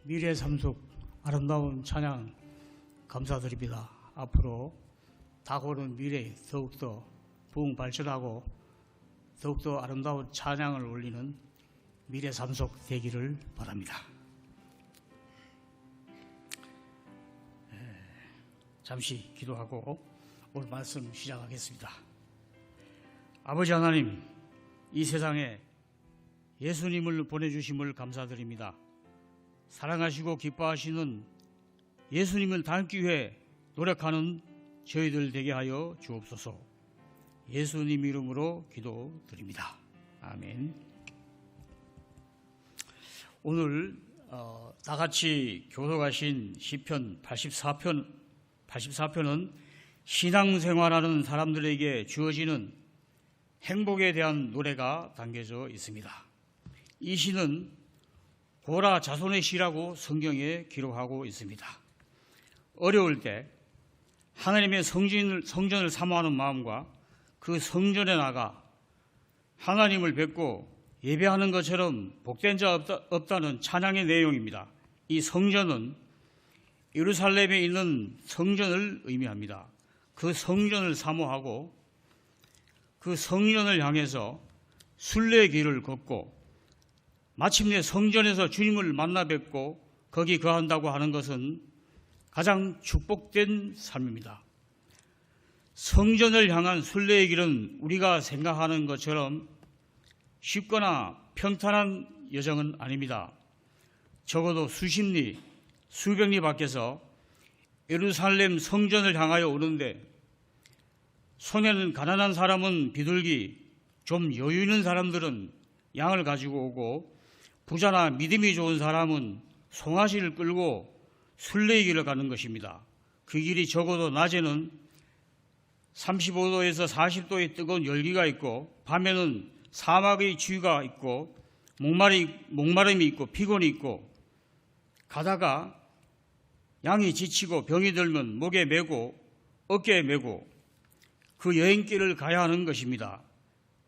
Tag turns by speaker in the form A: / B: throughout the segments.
A: 미래 삼속 아름다운 찬양 감사드립니다. 앞으로 다가오는 미래에 더욱더 부흥 발전하고 더욱더 아름다운 찬양을 올리는 미래 삼속 되기를 바랍니다. 잠시 기도하고 오늘 말씀 시작하겠습니다. 아버지 하나님, 이 세상에 예수님을 보내주심을 감사드립니다. 사랑하시고 기뻐하시는 예수님을 닮기 위해 노력하는 저희들 되게 하여 주옵소서. 예수님 이름으로 기도드립니다. 아멘. 오늘 다같이 교독하신 시편 84편은 신앙생활하는 사람들에게 주어지는 행복에 대한 노래가 담겨져 있습니다. 이 시는 고라 자손의 시라고 성경에 기록하고 있습니다. 어려울 때 하나님의 성전을 사모하는 마음과 그 성전에 나가 하나님을 뵙고 예배하는 것처럼 복된 자 없다는 찬양의 내용입니다. 이 성전은 예루살렘에 있는 성전을 의미합니다. 그 성전을 사모하고 그 성전을 향해서 순례의 길을 걷고 마침내 성전에서 주님을 만나 뵙고 거기 거한다고 하는 것은 가장 축복된 삶입니다. 성전을 향한 순례의 길은 우리가 생각하는 것처럼 쉽거나 평탄한 여정은 아닙니다. 적어도 수십 리, 수백 리 밖에서 예루살렘 성전을 향하여 오는데 손에는 가난한 사람은 비둘기, 좀 여유 있는 사람들은 양을 가지고 오고 부자나 믿음이 좋은 사람은 송아지를 끌고 순례의 길을 가는 것입니다. 그 길이 적어도 낮에는 35도에서 40도의 뜨거운 열기가 있고 밤에는 사막의 추위가 있고 목마름이 있고 피곤이 있고 가다가 양이 지치고 병이 들면 목에 메고 어깨에 메고 그 여행길을 가야 하는 것입니다.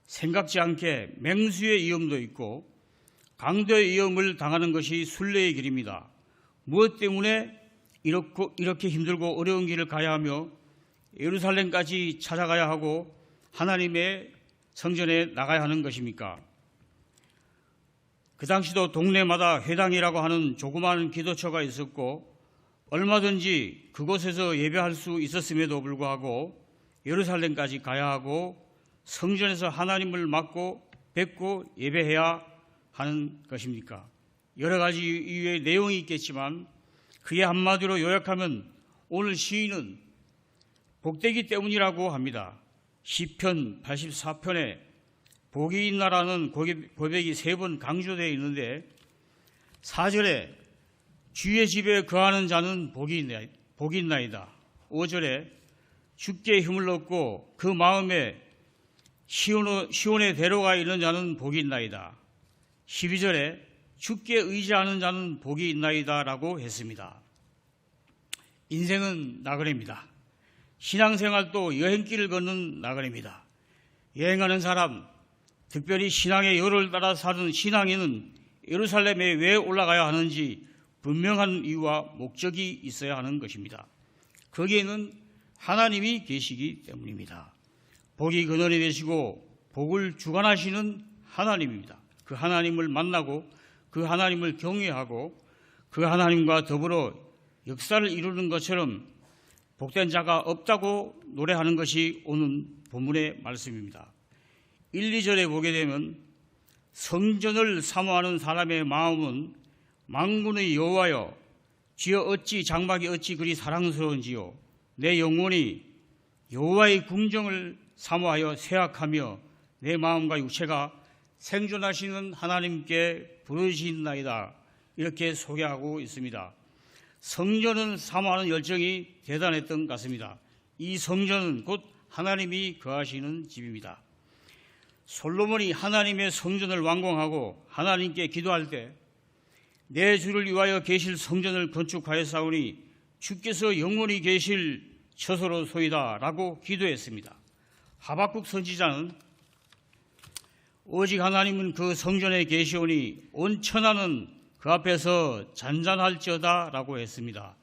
A: 생각지 않게 맹수의 위험도 있고 강도의 위험을 당하는 것이 순례의 길입니다. 무엇 때문에 이렇게 힘들고 어려운 길을 가야 하며 예루살렘까지 찾아가야 하고 하나님의 성전에 나가야 하는 것입니까? 그 당시도 동네마다 회당이라고 하는 조그마한 기도처가 있었고 얼마든지 그곳에서 예배할 수 있었음에도 불구하고 예루살렘까지 가야 하고 성전에서 하나님을 뵙고 예배해야 하는 것입니까? 여러 가지 이유의 내용이 있겠지만 그의 한마디로 요약하면 오늘 시인은 복되기 때문이라고 합니다. 시편 84편에 복이 있나라는 고백이 3번 강조되어 있는데 4절에 주의 집에 거하는 자는 복이 있나이다. 5절에 주께 힘을 얻고 그 마음에 시온에 데려가 있는 자는 복이 있나이다. 12절에 주께 의지하는 자는 복이 있나이다 라고 했습니다. 인생은 나그네입니다. 신앙생활도 여행길을 걷는 나그네입니다. 여행하는 사람, 특별히 신앙의 요를 따라 사는 신앙인은 예루살렘에 왜 올라가야 하는지 분명한 이유와 목적이 있어야 하는 것입니다. 거기에는 하나님이 계시기 때문입니다. 복이 근원이 되시고 복을 주관하시는 하나님입니다. 그 하나님을 만나고 그 하나님을 경외하고 그 하나님과 더불어 역사를 이루는 것처럼 복된 자가 없다고 노래하는 것이 오늘 본문의 말씀입니다. 1, 2절에 보게 되면 성전을 사모하는 사람의 마음은 만군의 여호와여 주여 어찌 장막이 어찌 그리 사랑스러운지요 내 영혼이 여호와의 궁정을 사모하여 새약하며 내 마음과 육체가 생존하시는 하나님께 부르짖나이다. 이렇게 소개하고 있습니다. 성전은 사모하는 열정이 대단했던 것 같습니다. 이 성전은 곧 하나님이 거하시는 집입니다. 솔로몬이 하나님의 성전을 완공하고 하나님께 기도할 때 내 주를 위하여 계실 성전을 건축하였사오니 주께서 영원히 계실 처소로소이다 라고 기도했습니다. 하박국 선지자는 오직 하나님은 그 성전에 계시오니 온 천하는 그 앞에서 잔잔할지어다라고 했습니다.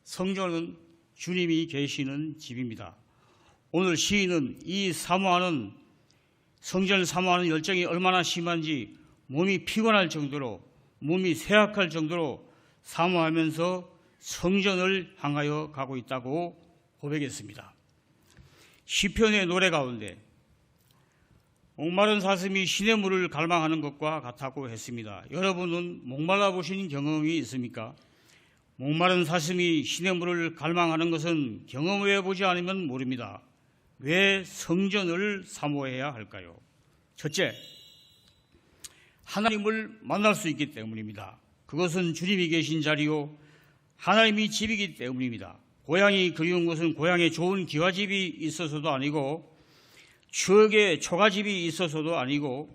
A: 성전은 주님이 계시는 집입니다. 오늘 시인은 이 사모하는 성전을 사모하는 열정이 얼마나 심한지 몸이 피곤할 정도로, 몸이 쇠약할 정도로 사모하면서 성전을 향하여 가고 있다고 고백했습니다. 시편의 노래 가운데 목마른 사슴이 시냇물을 갈망하는 것과 같다고 했습니다. 여러분은 목말라 보신 경험이 있습니까? 목마른 사슴이 시냇물을 갈망하는 것은 경험해 보지 않으면 모릅니다. 왜 성전을 사모해야 할까요? 첫째, 하나님을 만날 수 있기 때문입니다. 그것은 주님이 계신 자리요 하나님이 집이기 때문입니다. 고향이 그리운 것은 고향에 좋은 기와집이 있어서도 아니고 추억의 초가집이 있어서도 아니고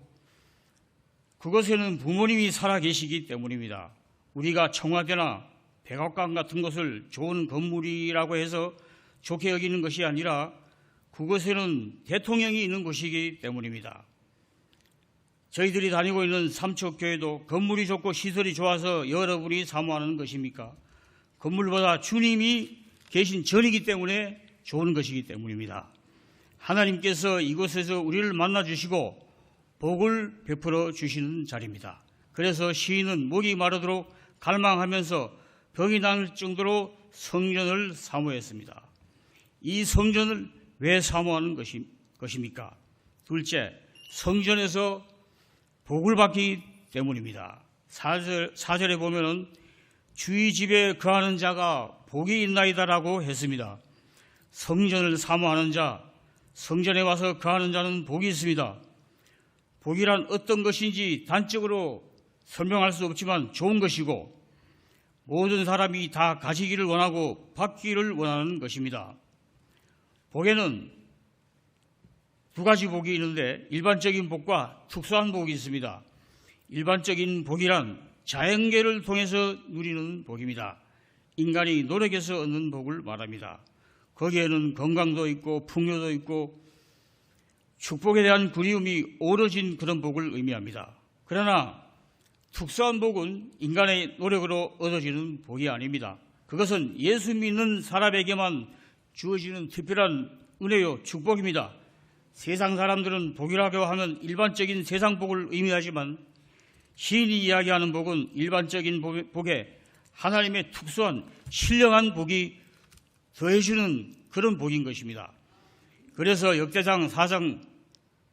A: 그것에는 부모님이 살아 계시기 때문입니다. 우리가 청와대나 백악관 같은 것을 좋은 건물이라고 해서 좋게 여기는 것이 아니라 그곳에는 대통령이 있는 곳이기 때문입니다. 저희들이 다니고 있는 삼척교회도 건물이 좋고 시설이 좋아서 여러분이 사모하는 것입니까? 건물보다 주님이 계신 전이기 때문에 좋은 것이기 때문입니다. 하나님께서 이곳에서 우리를 만나주시고 복을 베풀어 주시는 자리입니다. 그래서 시인은 목이 마르도록 갈망하면서 병이 날 정도로 성전을 사모했습니다. 이 성전을 왜 사모하는 것입니까? 둘째, 성전에서 복을 받기 때문입니다. 4절에 보면은 주의 집에 거하는 자가 복이 있나이다라고 했습니다. 성전을 사모하는 자, 성전에 와서 거하는 자는 복이 있습니다. 복이란 어떤 것인지 단적으로 설명할 수 없지만 좋은 것이고 모든 사람이 다 가지기를 원하고 받기를 원하는 것입니다. 복에는 두 가지 복이 있는데 일반적인 복과 특수한 복이 있습니다. 일반적인 복이란 자연계를 통해서 누리는 복입니다. 인간이 노력해서 얻는 복을 말합니다. 거기에는 건강도 있고 풍요도 있고 축복에 대한 그리움이 오로진 그런 복을 의미합니다. 그러나 특수한 복은 인간의 노력으로 얻어지는 복이 아닙니다. 그것은 예수 믿는 사람에게만 주어지는 특별한 은혜요 축복입니다. 세상 사람들은 복이라고 하면 일반적인 세상 복을 의미하지만 시인이 이야기하는 복은 일반적인 복에 하나님의 특수한 신령한 복이 더해주는 그런 복인 것입니다. 그래서 역대상 4장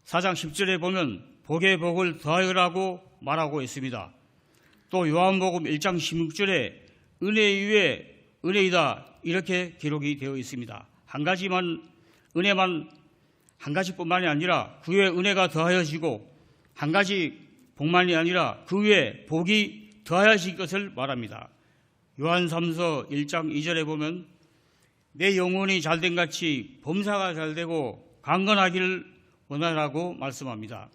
A: 10절에 보면 복의 복을 더하여라고 말하고 있습니다. 또 요한복음 1장 16절에 은혜 위에 은혜이다 이렇게 기록이 되어 있습니다. 한 가지뿐만이 아니라 그 위에 은혜가 더하여지고 한 가지 복만이 아니라 그 위에 복이 더하여질 것을 말합니다. 요한 3서 1장 2절에 보면 내 영혼이 잘된 같이 범사가 잘되고 강건하기를 원하라고 말씀합니다.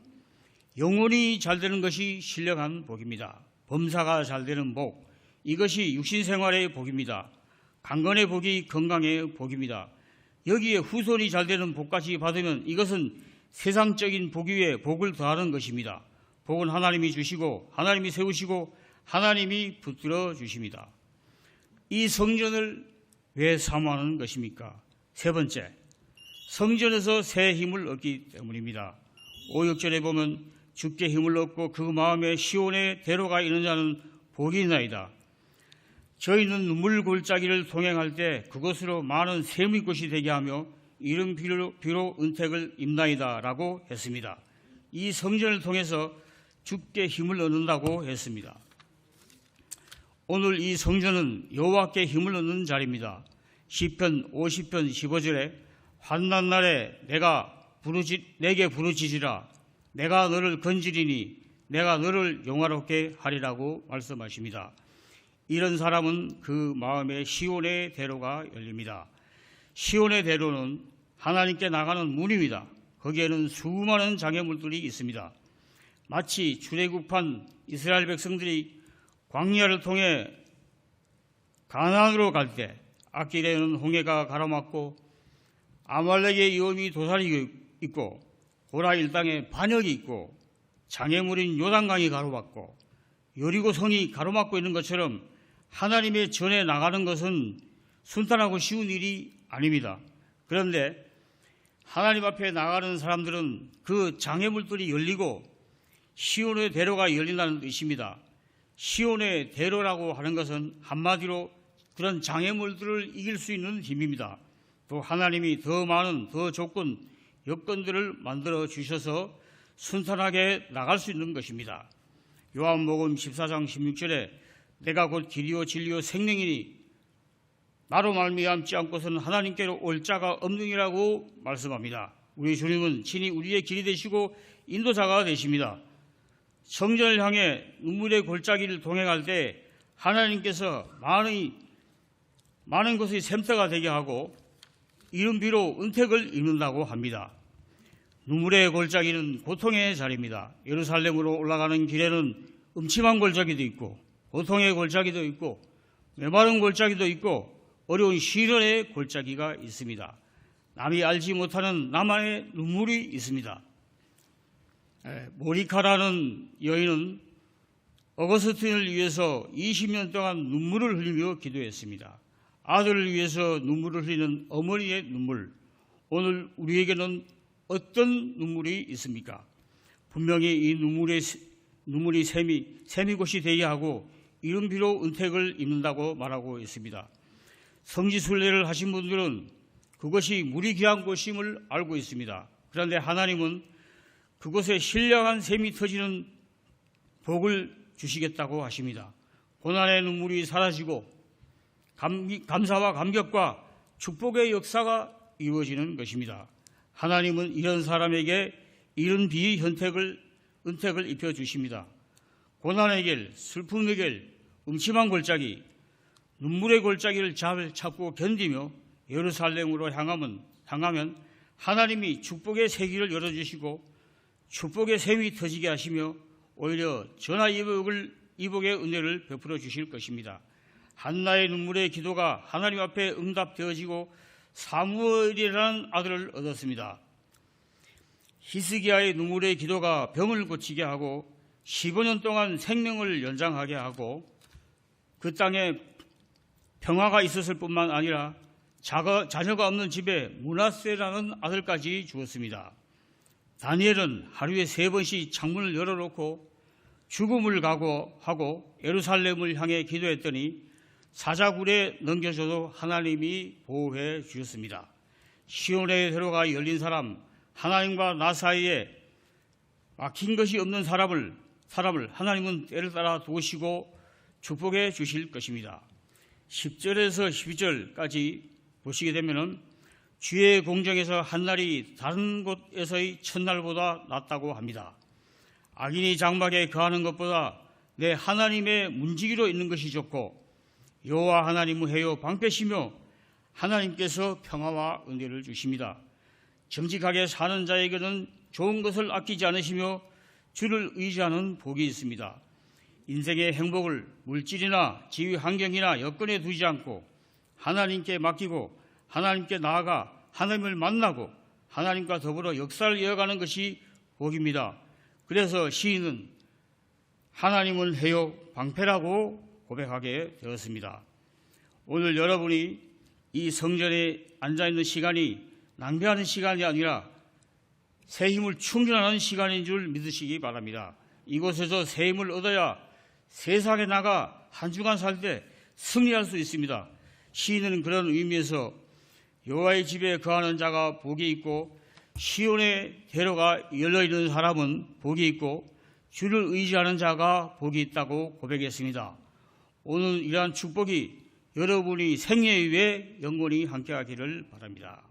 A: 영혼이 잘되는 것이 신령한 복입니다. 범사가 잘되는 복, 이것이 육신생활의 복입니다. 강건의 복이 건강의 복입니다. 여기에 후손이 잘되는 복까지 받으면 이것은 세상적인 복 위에 복을 더하는 것입니다. 복은 하나님이 주시고 하나님이 세우시고 하나님이 붙들어 주십니다. 이 성전을 왜 사모하는 것입니까? 세 번째, 성전에서 새 힘을 얻기 때문입니다. 5, 6절에 보면 주께 힘을 얻고 그 마음에 시온의 대로가 있는 자는 복이 있나이다. 저희는 눈물 골짜기를 동행할 때 그것으로 많은 샘의 곳이 되게 하며 이른 비로 은택을 입나이다 라고 했습니다. 이 성전을 통해서 주께 힘을 얻는다고 했습니다. 오늘 이 성전은 여호와께 힘을 얻는 자리입니다. 시편 50편 15절에 환난 날에 내게 부르짖으라 내가 너를 건지리니 내가 너를 영화롭게 하리라고 말씀하십니다. 이런 사람은 그 마음에 시온의 대로가 열립니다. 시온의 대로는 하나님께 나가는 문입니다. 거기에는 수많은 장애물들이 있습니다. 마치 출애굽한 이스라엘 백성들이 광야를 통해 가나안으로 갈 때 앞길에는 홍해가 가로막고 아말렉의 위험이 도사리고 있고 고라 일당에 반역이 있고 장애물인 요단강이 가로막고 여리고성이 가로막고 있는 것처럼 하나님의 전에 나가는 것은 순탄하고 쉬운 일이 아닙니다. 그런데 하나님 앞에 나가는 사람들은 그 장애물들이 열리고 시온의 대로가 열린다는 뜻입니다. 시온의 대로라고 하는 것은 한마디로 그런 장애물들을 이길 수 있는 힘입니다. 또 하나님이 더 많은 더 좋은 여건들을 만들어 주셔서 순탄하게 나갈 수 있는 것입니다. 요한복음 14장 16절에 내가 곧 길이요 진리요 생명이니 나로 말미암지 않고서는 하나님께로 올 자가 없느니라고 말씀합니다. 우리 주님은 친히 우리의 길이 되시고 인도자가 되십니다. 성전을 향해 눈물의 골짜기를 동행할 때 하나님께서 많은 것의 샘터가 되게 하고 이른 비로 은택을 입는다고 합니다. 눈물의 골짜기는 고통의 자리입니다. 예루살렘으로 올라가는 길에는 음침한 골짜기도 있고 고통의 골짜기도 있고 메마른 골짜기도 있고 어려운 시련의 골짜기가 있습니다. 남이 알지 못하는 나만의 눈물이 있습니다. 모니카라는 여인은 어거스틴을 위해서 20년 동안 눈물을 흘리며 기도했습니다. 아들을 위해서 눈물을 흘리는 어머니의 눈물. 오늘 우리에게는 어떤 눈물이 있습니까? 분명히 이 눈물이 샘이곳이 되게 하고 이른 비로 은택을 입는다고 말하고 있습니다. 성지순례를 하신 분들은 그것이 물이 귀한 곳임을 알고 있습니다. 그런데 하나님은 그곳에 신령한 샘이 터지는 복을 주시겠다고 하십니다. 고난의 눈물이 사라지고 감사와 감격과 축복의 역사가 이루어지는 것입니다. 하나님은 이런 사람에게 이른 비의 은택을 입혀주십니다. 고난의 길, 슬픔의 길, 음침한 골짜기, 눈물의 골짜기를 잘 참고 견디며 예루살렘으로 향하면 하나님이 축복의 새길을 열어주시고 축복의 샘이 터지게 하시며 오히려 전화이복의 은혜를 베풀어 주실 것입니다. 한나의 눈물의 기도가 하나님 앞에 응답되어지고 사무엘이라는 아들을 얻었습니다. 히스기야의 눈물의 기도가 병을 고치게 하고 15년 동안 생명을 연장하게 하고 그 땅에 평화가 있었을 뿐만 아니라 자녀가 없는 집에 므낫세라는 아들까지 주었습니다. 다니엘은 하루에 3번씩 창문을 열어놓고 죽음을 각오하고 예루살렘을 향해 기도했더니 사자굴에 넘겨줘도 하나님이 보호해 주셨습니다. 시온의 대로가 열린 사람, 하나님과 나 사이에 막힌 것이 없는 사람을 하나님은 때를 따라 도우시고 축복해 주실 것입니다. 10절에서 12절까지 보시게 되면 주의 공정에서 한 날이 다른 곳에서의 첫날보다 낫다고 합니다. 악인이 장막에 거하는 것보다 내 하나님의 문지기로 있는 것이 좋고 여호와 하나님은 해요 방패시며 하나님께서 평화와 은혜를 주십니다. 정직하게 사는 자에게는 좋은 것을 아끼지 않으시며 주를 의지하는 복이 있습니다. 인생의 행복을 물질이나 지위 환경이나 여건에 두지 않고 하나님께 맡기고 하나님께 나아가 하나님을 만나고 하나님과 더불어 역사를 이어가는 것이 복입니다. 그래서 시인은 하나님은 해요 방패라고 고백하게 되었습니다. 오늘 여러분이 이 성전에 앉아있는 시간이 낭비하는 시간이 아니라 새 힘을 충전하는 시간인 줄 믿으시기 바랍니다. 이곳에서 새 힘을 얻어야 세상에 나가 한 주간 살 때 승리할 수 있습니다. 시인은 그런 의미에서 여호와의 집에 거하는 자가 복이 있고 시온의 대로가 열려있는 사람은 복이 있고 주를 의지하는 자가 복이 있다고 고백했습니다. 오늘 이러한 축복이 여러분이 생애 위에 영원히 함께하기를 바랍니다.